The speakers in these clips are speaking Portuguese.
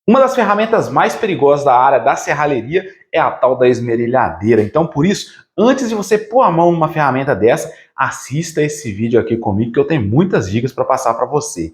Uma das ferramentas mais perigosas da área da serralheria é a tal da esmerilhadeira. Então, por isso, antes de você pôr a mão numa ferramenta dessa, assista esse vídeo aqui comigo que eu tenho muitas dicas para passar para você.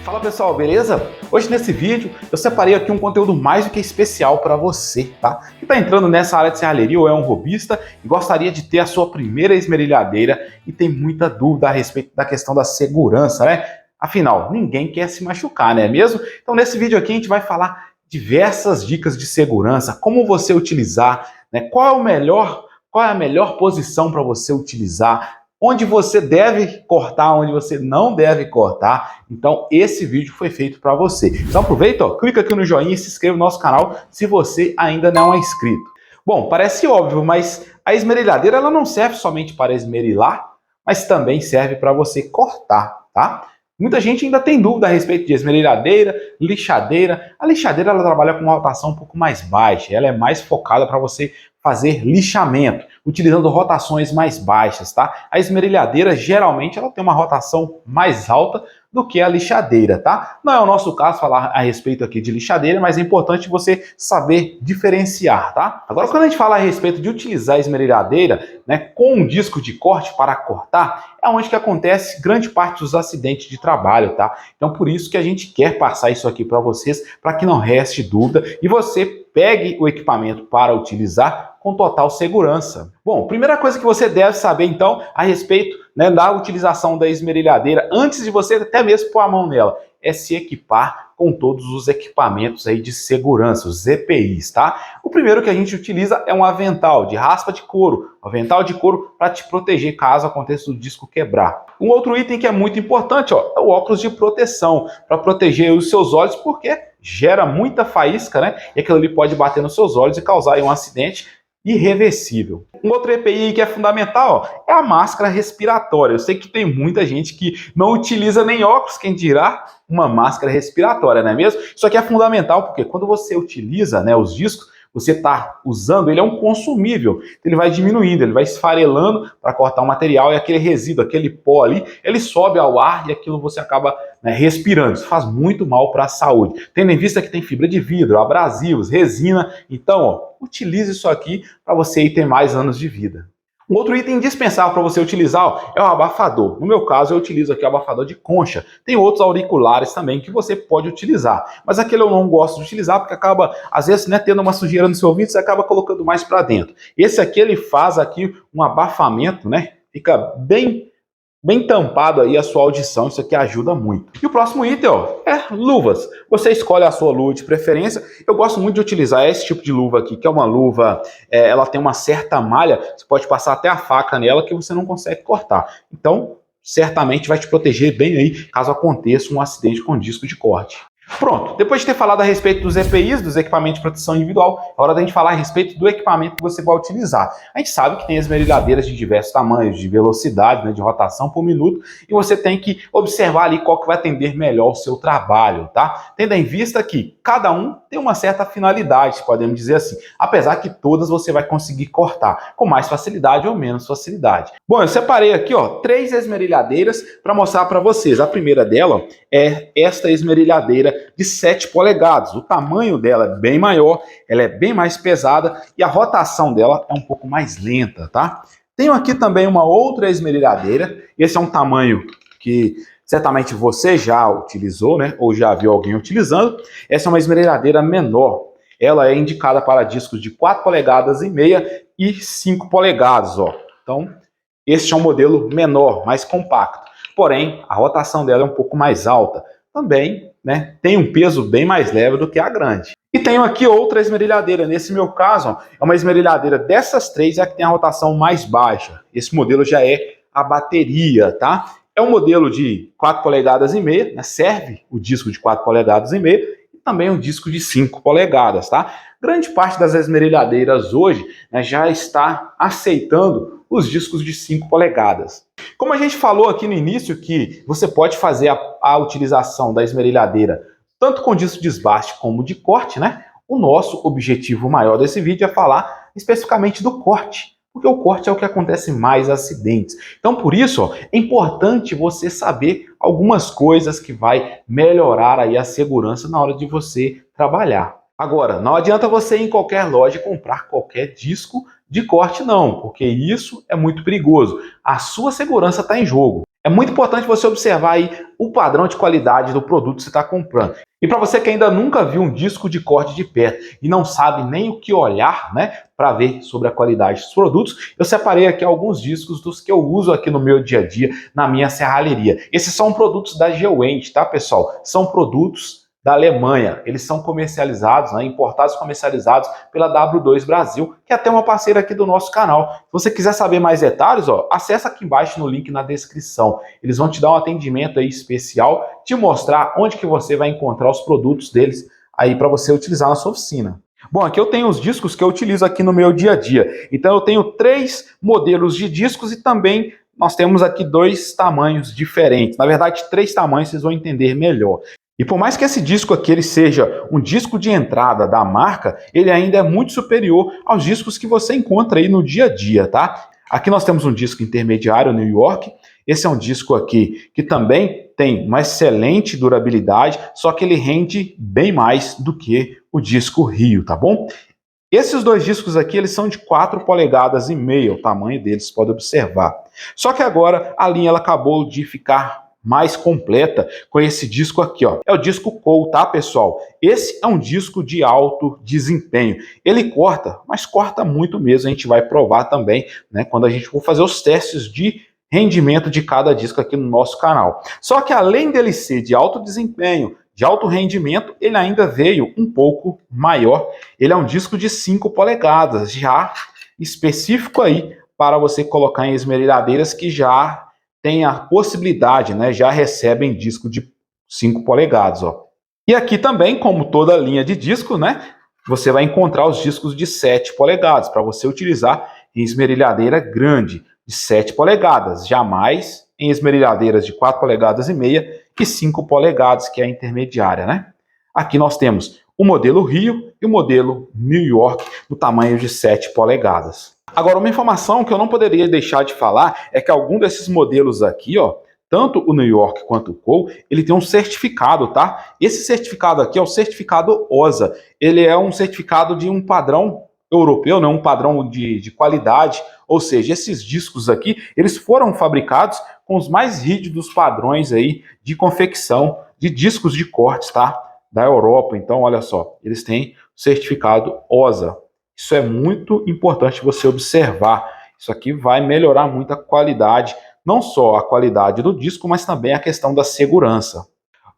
Fala pessoal, beleza? Hoje nesse vídeo eu separei aqui um conteúdo mais do que especial para você, tá? Que está entrando nessa área de serralheria ou é um hobbyista e gostaria de ter a sua primeira esmerilhadeira e tem muita dúvida a respeito da questão da segurança, né? Afinal, ninguém quer se machucar, não é mesmo? Então nesse vídeo aqui a gente vai falar diversas dicas de segurança, como você utilizar, né? Qual é a melhor posição para você utilizar, onde você deve cortar, onde você não deve cortar. Então esse vídeo foi feito para você. Então aproveita, ó, clica aqui no joinha e se inscreva no nosso canal se você ainda não é inscrito. Bom, parece óbvio, mas a esmerilhadeira ela não serve somente para esmerilar, mas também serve para você cortar, tá? Muita gente ainda tem dúvida a respeito de esmerilhadeira, lixadeira. A lixadeira ela trabalha com uma rotação um pouco mais baixa, ela é mais focada para você fazer lixamento, utilizando rotações mais baixas, tá? A esmerilhadeira, geralmente, ela tem uma rotação mais alta do que a lixadeira, tá? Não é o nosso caso falar a respeito aqui de lixadeira, mas é importante você saber diferenciar, tá? Agora, quando a gente fala a respeito de utilizar a esmerilhadeira, né, com um disco de corte para cortar, é onde que acontece grande parte dos acidentes de trabalho, tá? Então, por isso que a gente quer passar isso aqui para vocês, para que não reste dúvida e você pegue o equipamento para utilizar com total segurança. Bom, primeira coisa que você deve saber então a respeito, né, da utilização da esmerilhadeira, antes de você até mesmo pôr a mão nela, é se equipar com todos os equipamentos aí de segurança, os EPIs, tá? O primeiro que a gente utiliza é um avental de raspa de couro, um avental de couro para te proteger caso aconteça o disco quebrar. Um outro item que é muito importante, ó, é o óculos de proteção, para proteger os seus olhos, porque gera muita faísca, né? E aquilo ali pode bater nos seus olhos e causar aí um acidente irreversível. Um outro EPI que é fundamental, ó, é a máscara respiratória. Eu sei que tem muita gente que não utiliza nem óculos, quem dirá uma máscara respiratória, não é mesmo? Isso aqui é fundamental porque quando você utiliza, né, os discos, você está usando, ele é um consumível, então ele vai diminuindo, ele vai esfarelando para cortar o material e aquele resíduo, aquele pó ali, ele sobe ao ar e aquilo você acaba, né, respirando. Isso faz muito mal para a saúde. Tendo em vista que tem fibra de vidro, abrasivos, resina, então ó, utilize isso aqui para você aí ter mais anos de vida. Um outro item indispensável para você utilizar, ó, é o abafador. No meu caso, eu utilizo aqui o abafador de concha. Tem outros auriculares também que você pode utilizar. Mas aquele eu não gosto de utilizar porque acaba, às vezes, né, tendo uma sujeira no seu ouvido, você acaba colocando mais para dentro. Esse aqui, ele faz aqui um abafamento, né? Fica bem tampado aí a sua audição, isso aqui ajuda muito. E o próximo item, ó, é luvas. Você escolhe a sua luva de preferência. Eu gosto muito de utilizar esse tipo de luva aqui, que é uma luva, ela tem uma certa malha, você pode passar até a faca nela que você não consegue cortar. Então, certamente vai te proteger bem aí, caso aconteça um acidente com disco de corte. Pronto, depois de ter falado a respeito dos EPIs, dos equipamentos de proteção individual, é hora da gente falar a respeito do equipamento que você vai utilizar. A gente sabe que tem esmerilhadeiras de diversos tamanhos, de velocidade, né, de rotação por minuto, e você tem que observar ali qual que vai atender melhor o seu trabalho, tá? Tendo em vista que cada um tem uma certa finalidade, podemos dizer assim, apesar que todas você vai conseguir cortar, com mais facilidade ou menos facilidade. Bom, eu separei aqui, ó, 3 esmerilhadeiras para mostrar para vocês. A primeira dela, ó, é esta esmerilhadeira de 7 polegadas. O tamanho dela é bem maior, ela é bem mais pesada e a rotação dela é um pouco mais lenta, tá? Tenho aqui também uma outra esmerilhadeira. Esse é um tamanho que certamente você já utilizou, né? Ou já viu alguém utilizando. Essa é uma esmerilhadeira menor. Ela é indicada para discos de 4 polegadas e meia e 5 polegadas, ó. Então, este é um modelo menor, mais compacto. Porém, a rotação dela é um pouco mais alta. Também, né, tem um peso bem mais leve do que a grande. E tenho aqui outra esmerilhadeira. Nesse meu caso, ó, é uma esmerilhadeira dessas 3, é a que tem a rotação mais baixa. Esse modelo já é a bateria, tá? É um modelo de 4 polegadas e meia, né, serve o disco de 4 polegadas e meia, e também um disco de 5 polegadas, tá? Grande parte das esmerilhadeiras hoje, né, já está aceitando os discos de 5 polegadas. Como a gente falou aqui no início que você pode fazer a utilização da esmerilhadeira tanto com disco de desbaste como de corte, né? O nosso objetivo maior desse vídeo é falar especificamente do corte, porque o corte é o que acontece mais acidentes. Então, por isso, ó, é importante você saber algumas coisas que vai melhorar aí a segurança na hora de você trabalhar. Agora, não adianta você ir em qualquer loja e comprar qualquer disco de corte não, porque isso é muito perigoso. A sua segurança está em jogo. É muito importante você observar aí o padrão de qualidade do produto que você está comprando. E para você que ainda nunca viu um disco de corte de perto e não sabe nem o que olhar, né, para ver sobre a qualidade dos produtos, eu separei aqui alguns discos dos que eu uso aqui no meu dia a dia, na minha serralheria. Esses são produtos da Geoend, tá, pessoal? São produtos da Alemanha. Eles são comercializados, né, importados e comercializados pela W2 Brasil, que é até uma parceira aqui do nosso canal. Se você quiser saber mais detalhes, ó, acessa aqui embaixo no link na descrição. Eles vão te dar um atendimento aí especial, te mostrar onde que você vai encontrar os produtos deles aí para você utilizar na sua oficina. Bom, aqui eu tenho os discos que eu utilizo aqui no meu dia a dia. Então eu tenho 3 modelos de discos e também nós temos aqui 2 tamanhos diferentes. Na verdade, 3 tamanhos, vocês vão entender melhor. E por mais que esse disco aqui ele seja um disco de entrada da marca, ele ainda é muito superior aos discos que você encontra aí no dia a dia, tá? Aqui nós temos um disco intermediário New York. Esse é um disco aqui que também tem uma excelente durabilidade, só que ele rende bem mais do que o disco Rio, tá bom? Esses 2 discos aqui, eles são de 4 polegadas e meia, o tamanho deles, pode observar. Só que agora a linha ela acabou de ficar mais completa com esse disco aqui, ó. É o disco Cole, tá, pessoal? Esse é um disco de alto desempenho. Ele corta, mas corta muito mesmo. A gente vai provar também, né, quando a gente for fazer os testes de rendimento de cada disco aqui no nosso canal. Só que além dele ser de alto desempenho, de alto rendimento, ele ainda veio um pouco maior. Ele é um disco de 5 polegadas, já específico aí para você colocar em esmerilhadeiras que já tem a possibilidade, né, já recebem disco de 5 polegadas, ó. E aqui também, como toda linha de disco, né, você vai encontrar os discos de 7 polegadas para você utilizar em esmerilhadeira grande de 7 polegadas, jamais em esmerilhadeiras de 4 polegadas e meia e 5 polegadas, que é a intermediária, né? Aqui nós temos o modelo Rio e o modelo New York, no tamanho de 7 polegadas. Agora, uma informação que eu não poderia deixar de falar é que algum desses modelos aqui, ó, tanto o New York quanto o Cole, ele tem um certificado, tá? Esse certificado aqui é o certificado OSA. Ele é um certificado de um padrão europeu, né? Um padrão de qualidade. Ou seja, esses discos aqui, eles foram fabricados com os mais rígidos padrões aí de confecção de discos de cortes, tá? Da Europa. Então, olha só, eles têm o certificado OSA. Isso é muito importante você observar. Isso aqui vai melhorar muito a qualidade, não só a qualidade do disco, mas também a questão da segurança.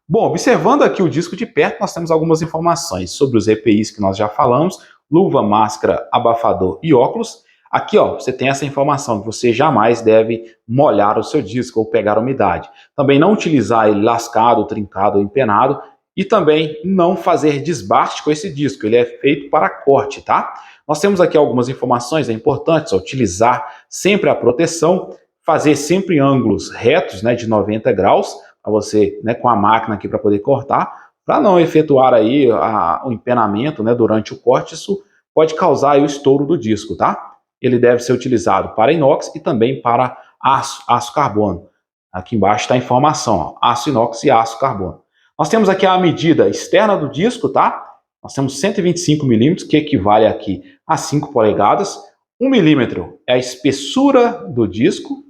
Bom, observando aqui o disco de perto, nós temos algumas informações sobre os EPIs que nós já falamos, luva, máscara, abafador e óculos. Aqui, ó, você tem essa informação que você jamais deve molhar o seu disco ou pegar umidade. Também não utilizar ele lascado, trincado ou empenado. E também não fazer desbaste com esse disco, ele é feito para corte, tá? Nós temos aqui algumas informações importantes, utilizar sempre a proteção, fazer sempre ângulos retos, né, de 90 graus, para você, né, com a máquina aqui para poder cortar, para não efetuar aí o empenamento, né, durante o corte, isso pode causar aí o estouro do disco, tá? Ele deve ser utilizado para inox e também para aço carbono. Aqui embaixo está a informação, ó, aço inox e aço carbono. Nós temos aqui a medida externa do disco, tá? Nós temos 125 milímetros, que equivale aqui a 5 polegadas. 1 milímetro é a espessura do disco.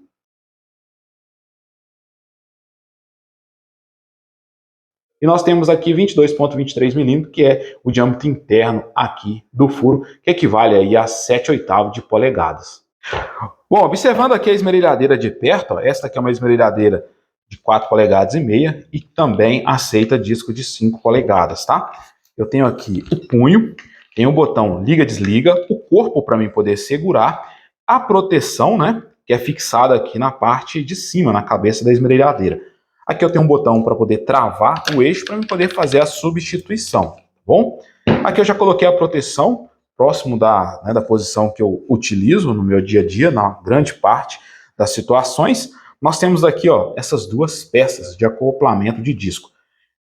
E nós temos aqui 22,23 milímetros, que é o diâmetro interno aqui do furo, que equivale aí a 7/8 de polegadas. Bom, observando aqui a esmerilhadeira de perto, ó, esta aqui é uma esmerilhadeira de 4 polegadas e meia e também aceita disco de 5 polegadas, tá? Eu tenho aqui o punho, tem o botão liga-desliga, o corpo para mim poder segurar, a proteção, né, que é fixada aqui na parte de cima, na cabeça da esmerilhadeira. Aqui eu tenho um botão para poder travar o eixo para eu poder fazer a substituição, tá bom? Aqui eu já coloquei a proteção próximo da posição que eu utilizo no meu dia a dia, na grande parte das situações. Nós temos aqui, ó, essas 2 peças de acoplamento de disco.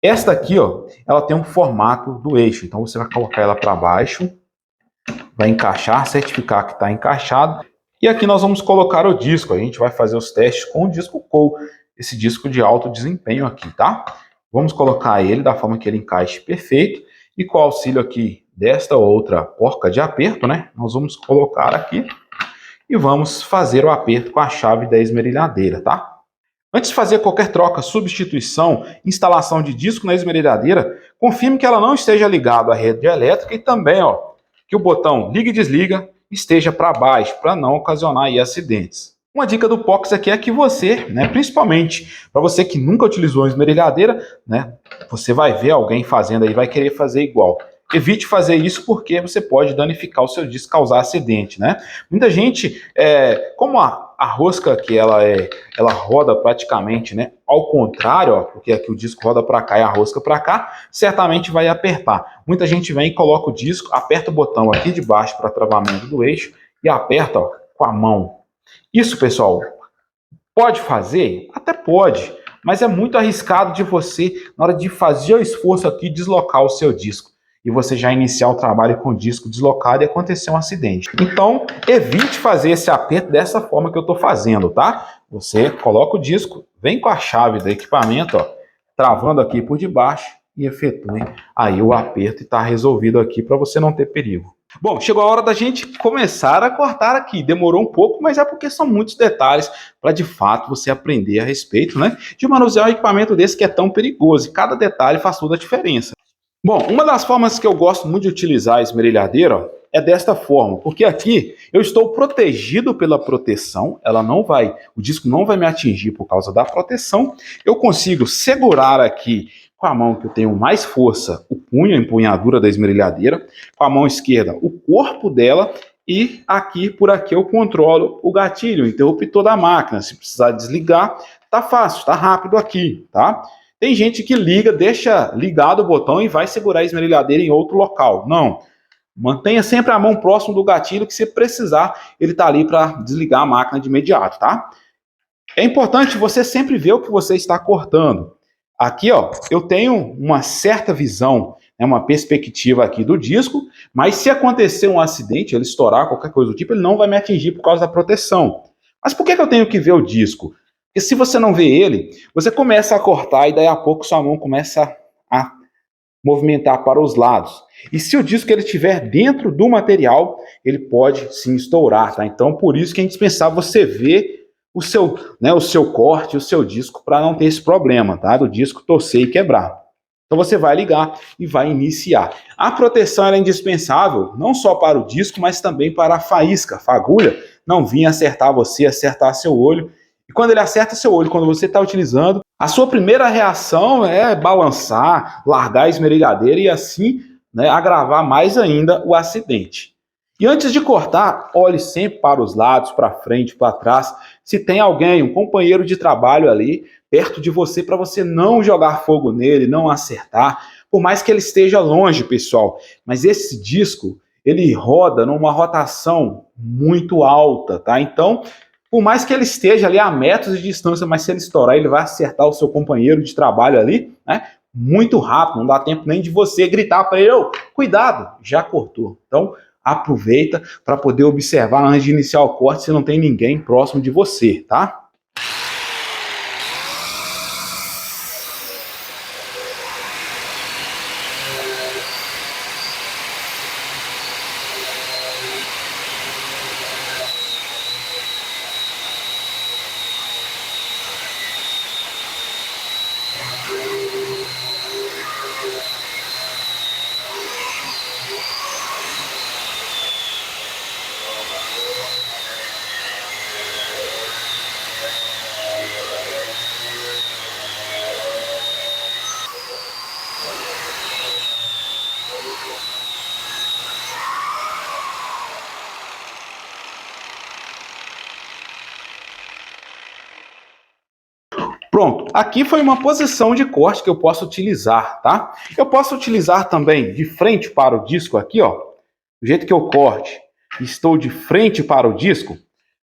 Esta aqui, ó, ela tem um formato do eixo, então você vai colocar ela para baixo, vai encaixar, certificar que está encaixado. E aqui nós vamos colocar o disco, a gente vai fazer os testes com o disco Cool, esse disco de alto desempenho aqui, tá? Vamos colocar ele da forma que ele encaixe perfeito, e com o auxílio aqui desta outra porca de aperto, né? Nós vamos colocar aqui e vamos fazer o aperto com a chave da esmerilhadeira, tá? Antes de fazer qualquer troca, substituição, instalação de disco na esmerilhadeira, confirme que ela não esteja ligada à rede elétrica e também, ó, que o botão liga e desliga esteja para baixo, para não ocasionar aí acidentes. Uma dica do Pox aqui é que você, né, principalmente para você que nunca utilizou uma esmerilhadeira, né, você vai ver alguém fazendo aí, vai querer fazer igual. Evite fazer isso porque você pode danificar o seu disco, causar acidente, né? Muita gente, como a rosca que ela roda praticamente, né, ao contrário, ó, porque aqui o disco roda para cá e a rosca para cá, certamente vai apertar. Muita gente vem e coloca o disco, aperta o botão aqui de baixo para travamento do eixo e aperta, ó, com a mão. Isso, pessoal, pode fazer? Até pode, mas é muito arriscado de você, na hora de fazer o esforço aqui, deslocar o seu disco e você já iniciar o trabalho com o disco deslocado e acontecer um acidente. Então, evite fazer esse aperto dessa forma que eu estou fazendo, tá? Você coloca o disco, vem com a chave do equipamento, ó, travando aqui por debaixo e efetue aí o aperto e está resolvido aqui para você não ter perigo. Bom, chegou a hora da gente começar a cortar aqui. Demorou um pouco, mas é porque são muitos detalhes para de fato você aprender a respeito, né, de manusear um equipamento desse que é tão perigoso. E cada detalhe faz toda a diferença. Bom, uma das formas que eu gosto muito de utilizar a esmerilhadeira, ó, é desta forma, porque aqui eu estou protegido pela proteção, o disco não vai me atingir por causa da proteção, eu consigo segurar aqui com a mão que eu tenho mais força, o punho, a empunhadura da esmerilhadeira, com a mão esquerda o corpo dela, e aqui por aqui eu controlo o gatilho, o interruptor da máquina. Se precisar desligar, tá fácil, tá rápido aqui, tá? Tem gente que liga, deixa ligado o botão e vai segurar a esmerilhadeira em outro local. Não. Mantenha sempre a mão próximo do gatilho, que se precisar, ele está ali para desligar a máquina de imediato, tá? É importante você sempre ver o que você está cortando. Aqui, ó, eu tenho uma certa visão, né, uma perspectiva aqui do disco, mas se acontecer um acidente, ele estourar, qualquer coisa do tipo, ele não vai me atingir por causa da proteção. Mas por que eu tenho que ver o disco? Porque se você não vê ele, você começa a cortar e daí a pouco sua mão começa a movimentar para os lados. E se o disco ele estiver dentro do material, ele pode sim estourar, tá? Então, por isso que é indispensável você ver o seu corte, o seu disco, para não ter esse problema, tá? Do disco torcer e quebrar. Então você vai ligar e vai iniciar. A proteção é indispensável, não só para o disco, mas também para a faísca, a fagulha, não vir acertar você, acertar seu olho. E quando ele acerta seu olho, quando você está utilizando, a sua primeira reação é balançar, largar a esmerilhadeira e assim, né, agravar mais ainda o acidente. E antes de cortar, olhe sempre para os lados, para frente, para trás. Se tem alguém, um companheiro de trabalho ali, perto de você, para você não jogar fogo nele, não acertar, por mais que ele esteja longe, pessoal. Mas esse disco, ele roda numa rotação muito alta, tá? Então, por mais que ele esteja ali a metros de distância, mas se ele estourar, ele vai acertar o seu companheiro de trabalho ali, né? Muito rápido, não dá tempo nem de você gritar para ele, oh, cuidado, já cortou. Então, aproveita para poder observar antes de iniciar o corte se não tem ninguém próximo de você, tá? Pronto, aqui foi uma posição de corte que eu posso utilizar, tá? Eu posso utilizar também de frente para o disco aqui, ó. Do jeito que eu corte, estou de frente para o disco.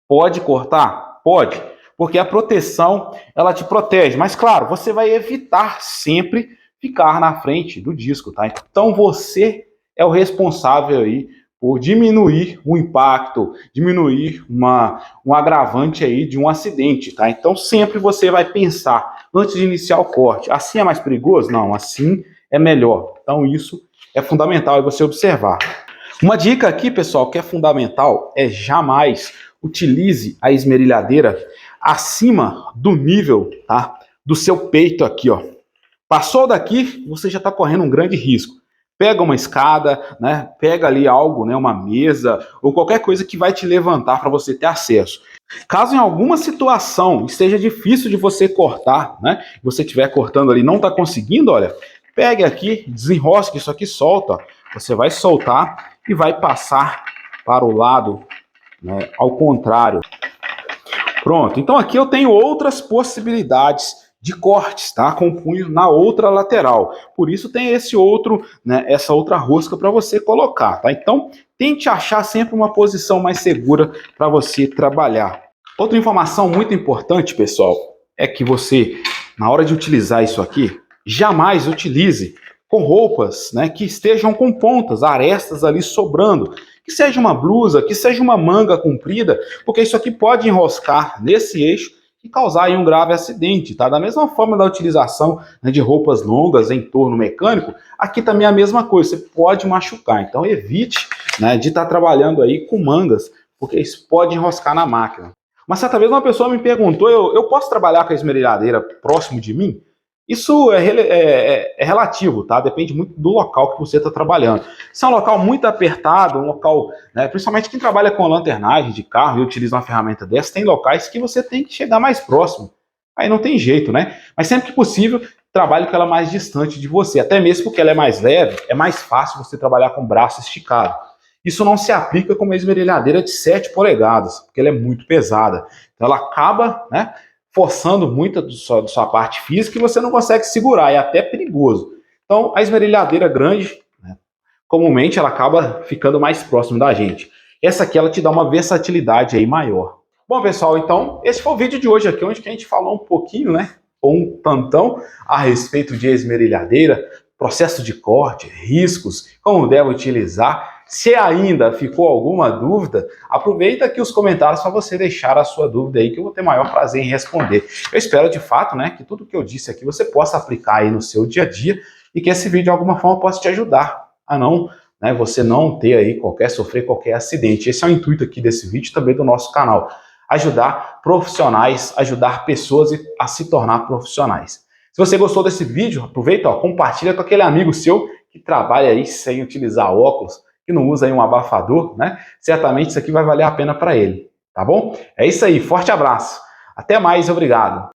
Pode cortar? Pode, porque a proteção, ela te protege. Mas, claro, você vai evitar sempre ficar na frente do disco, tá? Então você é o responsável aí por diminuir o impacto, diminuir um agravante aí de um acidente, tá? Então sempre você vai pensar antes de iniciar o corte, assim é mais perigoso? Não, assim é melhor. Então isso é fundamental você observar. Uma dica aqui, pessoal, que é fundamental é jamais utilize a esmerilhadeira acima do nível, tá, do seu peito aqui, ó. Passou daqui, você já está correndo um grande risco. Pega uma escada, né? Pega ali algo, né? Uma mesa ou qualquer coisa que vai te levantar para você ter acesso. Caso em alguma situação esteja difícil de você cortar, né? Você estiver cortando ali, não está conseguindo, olha, pegue aqui, desenrosque isso aqui, solta. Você vai soltar e vai passar para o lado, né, ao contrário. Pronto. Então aqui eu tenho outras possibilidades de cortes, tá? Com o punho na outra lateral. Por isso tem esse outro, né, essa outra rosca para você colocar, tá? Então tente achar sempre uma posição mais segura para você trabalhar. Outra informação muito importante, pessoal, é que você, na hora de utilizar isso aqui, jamais utilize com roupas, né, que estejam com pontas, arestas ali sobrando. Que seja uma blusa, que seja uma manga comprida, porque isso aqui pode enroscar nesse eixo e causar aí um grave acidente, tá? Da mesma forma da utilização, né, de roupas longas em torno mecânico, aqui também é a mesma coisa, você pode machucar. Então evite, né, de estar trabalhando aí com mangas, porque isso pode enroscar na máquina. Uma certa vez uma pessoa me perguntou, eu posso trabalhar com a esmerilhadeira próximo de mim? Isso é relativo, tá? Depende muito do local que você está trabalhando. Se é um local muito apertado, um local, né, principalmente quem trabalha com lanternagem de carro e utiliza uma ferramenta dessa, tem locais que você tem que chegar mais próximo. Aí não tem jeito, né? Mas sempre que possível, trabalhe com ela mais distante de você. Até mesmo porque ela é mais leve, é mais fácil você trabalhar com o braço esticado. Isso não se aplica com uma esmerilhadeira de 7 polegadas, porque ela é muito pesada. Então ela acaba, né, forçando muito da sua parte física e você não consegue segurar, é até perigoso. Então, a esmerilhadeira grande, né, comumente, ela acaba ficando mais próximo da gente. Essa aqui, ela te dá uma versatilidade aí maior. Bom, pessoal, então, esse foi o vídeo de hoje aqui, onde a gente falou um pouquinho, né, ou um tantão, a respeito de esmerilhadeira, processo de corte, riscos, como deve utilizar. Se ainda ficou alguma dúvida, aproveita aqui os comentários para você deixar a sua dúvida aí, que eu vou ter maior prazer em responder. Eu espero de fato, né, que tudo que eu disse aqui você possa aplicar aí no seu dia a dia e que esse vídeo de alguma forma possa te ajudar a não, né, você não ter aí sofrer qualquer acidente. Esse é o intuito aqui desse vídeo, também do nosso canal. Ajudar profissionais, ajudar pessoas a se tornar profissionais. Se você gostou desse vídeo, aproveita, ó, compartilha com aquele amigo seu que trabalha aí sem utilizar óculos, que não usa aí um abafador, né? Certamente isso aqui vai valer a pena para ele, tá bom? É isso aí, forte abraço. Até mais, obrigado.